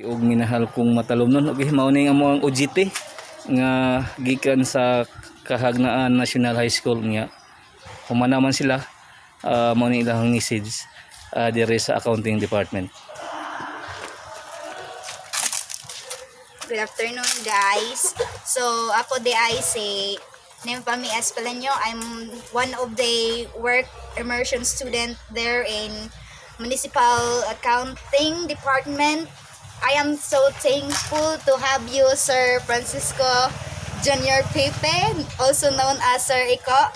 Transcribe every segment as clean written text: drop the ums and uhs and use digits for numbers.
ug minahal kong matalom nun. Okay, mao ning amo ang OJT nga gikan sa Cahagnaan National High School niya. Humana man sila, mao ning ilang message dire sa accounting department. Good afternoon, guys. So ako di ay si name pa mi Espelanyo. I'm one of the work immersion student there in Municipal Accounting Department. I am so thankful to have you, Sir Francisco Junior Pepe, also known as Sir Iko.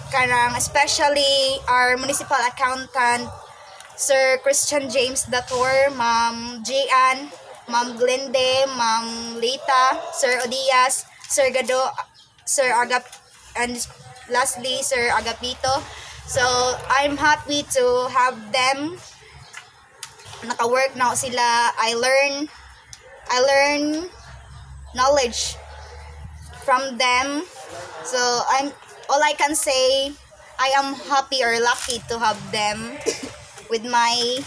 Kanang especially our municipal accountant, Sir Christian James Dator, Ma'am Jian, Ma'am Glende, Ma'am Leyte, Sir Odias, Sir Gado, Sir Agap, and lastly Sir Agapito. So I'm happy to have them. Naka-work na sila. I learn knowledge from them. So all I can say, I am happy or lucky to have them with my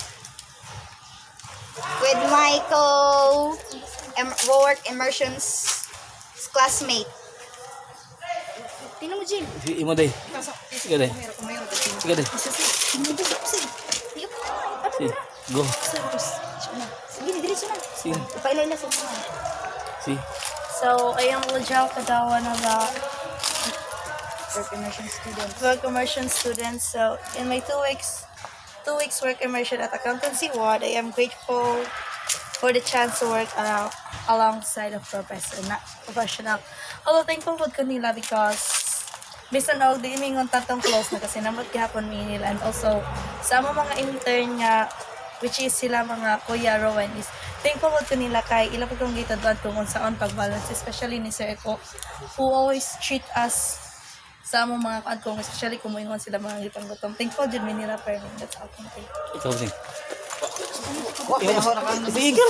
co-work immersions classmate. Tino mo, Jim. Imo day. Sige day. Sige day. Go. Sige, diretso na. Sige. Ipailay na sa Si. So, ayang lodyaw kadawa na ba work immersion students. So, in my 2 weeks work immersion at accountancy ward, I am grateful for the chance to work alongside a professional. Although thankful po ko nila because bisan og di mingon tatong close na kasi namot gihapon mi nila, and also sa mga intern nga which is sila mga Kuya Rowan is thankful po ko nila kay ila po kong gitadwan kung unsaon pag-balance, especially ni Sir Eko who always treat us sa among mga kung especially kung moingon sila mga gitang gutom. Thankful jud mi nila per minute. That's all. Thank you. Ikaw sing. Sige.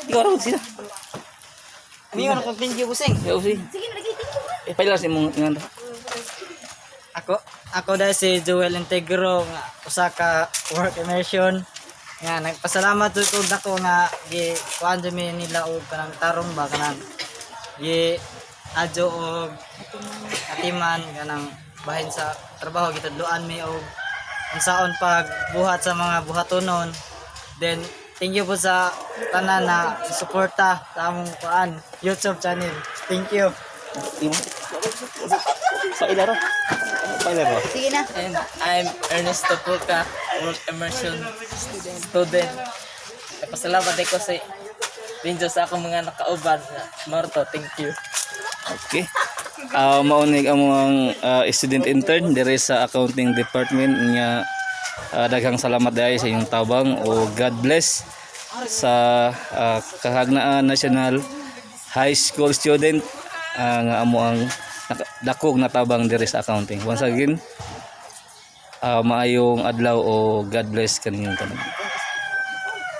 Ikaw ra sila. Ani nga ko thank you busing. Ikaw sing. Sige na, thank you. Pailas imong nganda. Ako dahil si Joel Integro nga usa ka work immersion nga nagpasalamat jud ko nako nga gi kuan mi nila og kanang tarong ba kanang gi adyo og atiman kanang bahin sa trabaho gitadluan mi og unsaon pagbuhat sa mga buhatonon. Then thank you po sa tanan na suporta sa among kuan YouTube channel. Thank you. Sa ilaro. Pailaro. Sige na. And I'm Ernesto Pulca, work immersion student. Pasalamat ko sa Rinjo sa akong mga nakauban na Marto. Thank you. Okay. Maunig among student intern dire sa accounting department nga daghang salamat dai sa inyong tabang o God bless sa Cahagnaan National High School student nga amo ang dakog na tabang dire sa accounting. Once again, maayong adlaw o God bless kaninyong tanan.